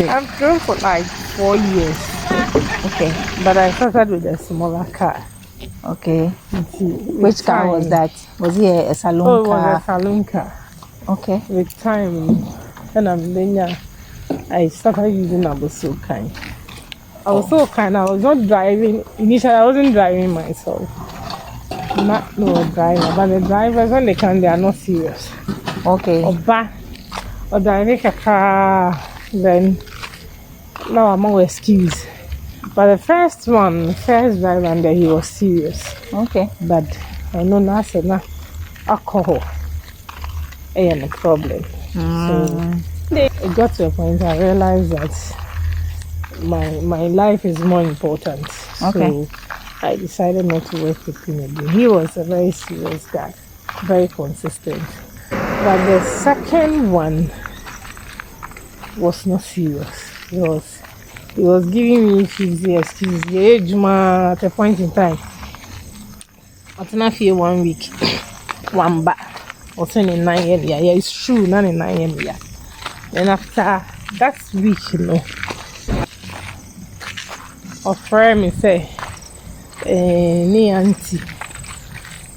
I've drove for like 4 years, Okay. but I started with a smaller car. Okay. With Which car was time- that? Was it a Oh, saloon it was car? a saloon car. Okay. With time, and I started using Abuso kind. I was so kind. I was not driving. Initially, I wasn't driving myself. Not no driver, but the drivers when they come, they are not serious. Okay. Or driving a car, then now I'm all excuse. But the first driver, and he was serious. Okay. But I know that's enough alcohol ain't a problem. So it got to a point I realized that my life is more important. Okay. So I decided not to work with him again. He was a very serious guy, very consistent. But the second one was not serious. He was giving me easy excuses. Yeah, at a point in time. Atena fie 1 week. One back. Or 9 years. Yeah, it's true, not in 9 years. Yeah. Then after that week, a friend me say, me auntie,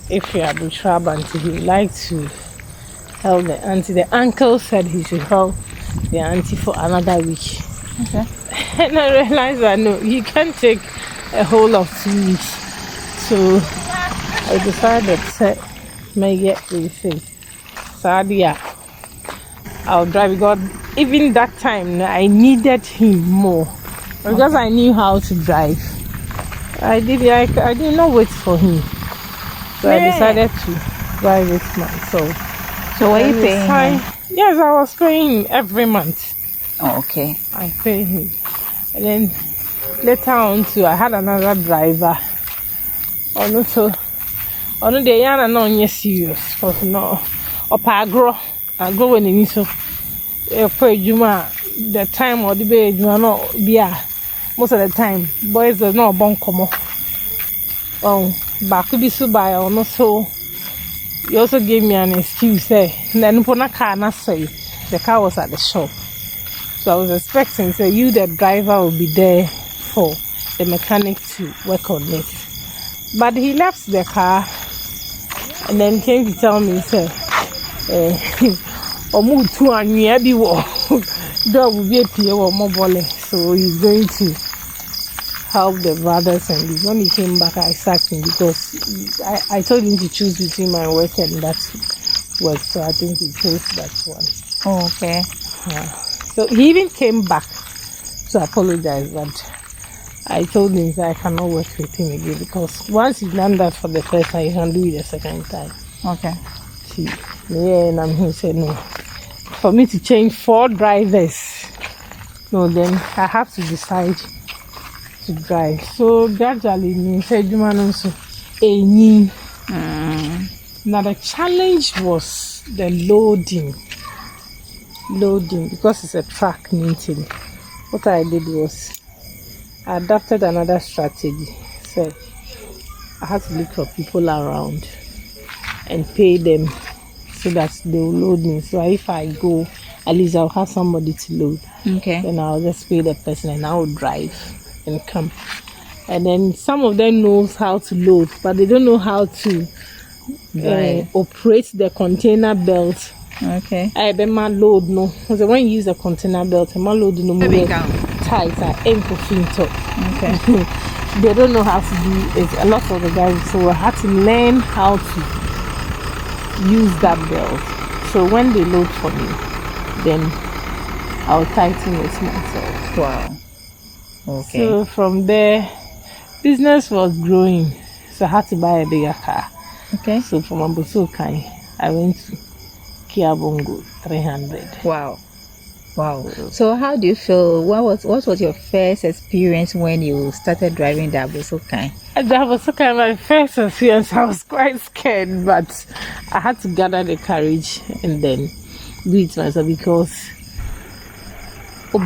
if you are Bushra auntie, he would like to help the auntie. The uncle said he should help the auntie for another week. Okay. And I realized that no, he can't take a whole of 2 weeks. So I decided to make it really safe. So yeah, I'll drive because even that time I needed him more because I knew how to drive. I did not wait for him. So I decided to drive it myself. So were you paying him? Yes, I was paying him every month. Oh, okay. I pay him. And then later on too, I had another driver. Also, the yana no nye serious. Because no, agro when you so. The time or the bay, you know, most of the time, boys are not bon como. Back to be so by or not so. You also gave me an excuse, then Pona car not say the car was at the shop. So I was expecting say you the driver will be there for the mechanic to work on it. But he left the car and then came to tell me, say, Omu tu anwea bi wo dog will be a or mobile. So he's going to help the brothers, and when he came back I sacked him because I told him to choose between my work and that work, so I think he chose that one. Oh, okay. So he even came back to apologize, but I told him that I cannot work with him again because once he's done that for the first time, he can do it the second time. Okay. And he said no. For me to change 4 drivers, no, then I have to decide to drive. So gradually, me said, also now the challenge was the loading because it's a track meeting. What I did was I adapted another strategy. So I had to look for people around and pay them so that they will load me. So if I go, at least I'll have somebody to load. Okay. Then I'll just pay the person and I'll drive and come. And then some of them knows how to load, but they don't know how to operate the container belt. Okay. I be my load no. Because when you use a container belt, my load no more tight. I aim for finto. Okay. They don't know how to do it. A lot of the guys, so I had to learn how to use that belt. So when they load for me, then I'll tighten it myself. Wow. Okay. So from there, business was growing. So I had to buy a bigger car. Okay. So from Ambosokai, I went to Kia Bongo 300. Wow. So how do you feel? What was your first experience when you started driving the Abusokai? That was my first experience. I was quite scared, but I had to gather the courage and then do it myself because you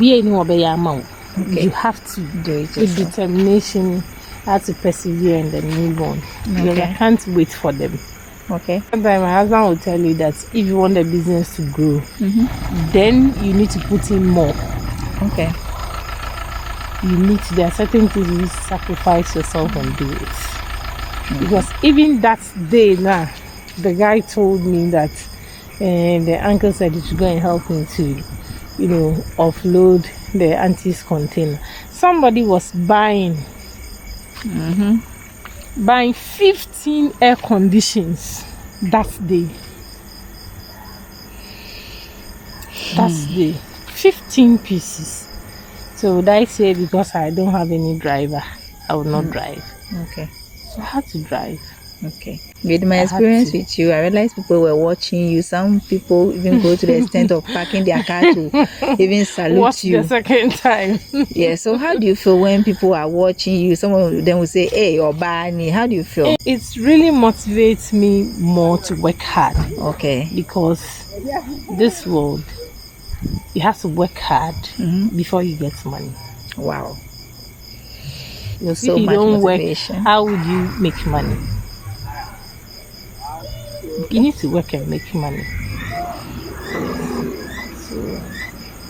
have to Do it with yourself. determination. I had to persevere and then move on. Because I can't wait for them. Okay. Sometimes my husband will tell you that if you want the business to grow, then you need to put in more. Okay. There are certain things you sacrifice yourself and do it. Because even that day now, the guy told me that the uncle said he should go and help him to, offload the auntie's container. Somebody was buying 15 air conditions that day. That's the 15 pieces. So would I say because I don't have any driver, I will not drive? Okay. So I had to drive. Okay. With my experience with you, I realized people were watching you. Some people even go to the extent of parking their car to even salute What's you. the second time? Yeah. So how do you feel when people are watching you? Some of them will say, "Hey, or Barney." How do you feel? It really motivates me more to work hard. Okay. Because this world, you have to work hard before you get money. Wow. So if you don't motivation. Work, how would you make money? You need to work and make money.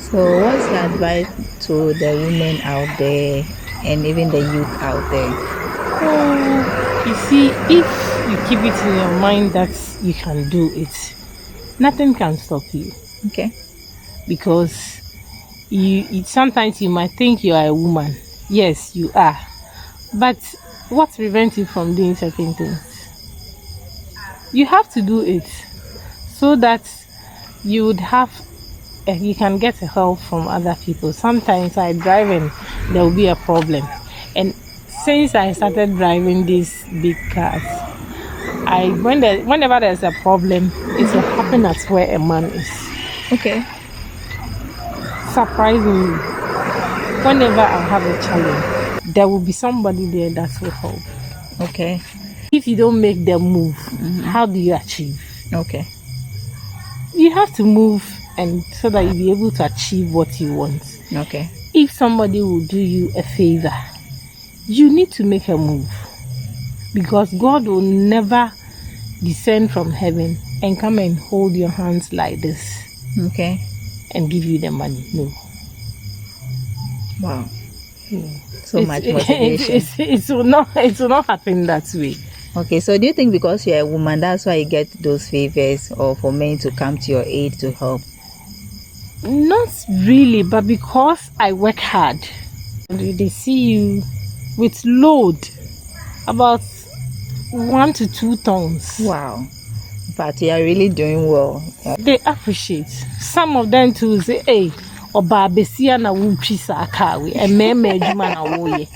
So what's your advice to the women out there and even the youth out there? You see, if you keep it in your mind that you can do it, nothing can stop you. Okay. Because sometimes you might think you are a woman. Yes, you are. But what prevents you from doing certain things? You have to do it so that you would have, you can get help from other people. Sometimes I drive and there will be a problem. And since I started driving these big cars, whenever there's a problem, it will happen at where a man is. Okay. Surprisingly, whenever I have a challenge, there will be somebody there that will help. Okay. If you don't make them move, how do you achieve? Okay. You have to move, and so that you'll be able to achieve what you want. Okay. If somebody will do you a favor, you need to make a move, because God will never descend from heaven and come and hold your hands like this. Okay. And give you the money. No. Wow. So much motivation. It will not happen that way. Okay, so do you think because you're a woman, that's why you get those favors, or for men to come to your aid to help? Not really, but because I work hard. They see you with load about 1 to 2 tons. Wow. But you are really doing well. They appreciate. Some of them too say, "Hey, oba besia na wuchi sa akawe, ememe adwuma na woye."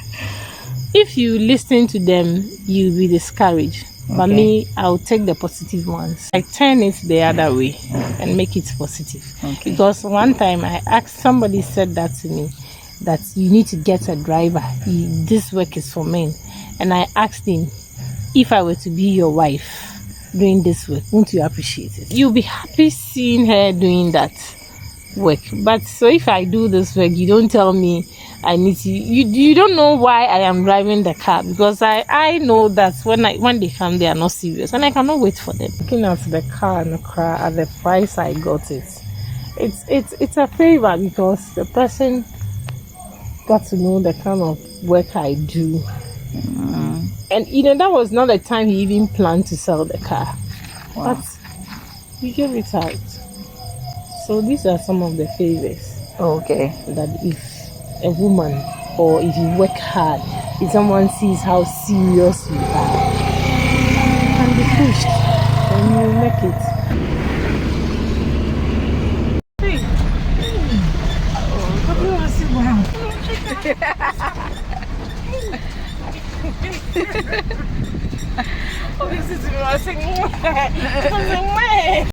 If you listen to them, you'll be discouraged. Okay. But me, I'll take the positive ones. I turn it the other way and make it positive. Okay. Because one time somebody said that to me, that you need to get a driver. This work is for men. And I asked him, if I were to be your wife doing this work, won't you appreciate it? You'll be happy seeing her doing that work. But so if I do this work, you don't tell me I need to. You don't know why I am driving the car, because I know that when they come, they are not serious, and I cannot wait for them. Looking at the car and the car at the price I got it, it's a favor, because the person got to know the kind of work I do. And that was not the time he even planned to sell the car. Wow. But he gave it out. So these are some of the favors. Okay. That if a woman, or if you work hard, if someone sees how serious you are, you can be pushed and you will make it. Hey. Oh, you want to see wow. Obviously,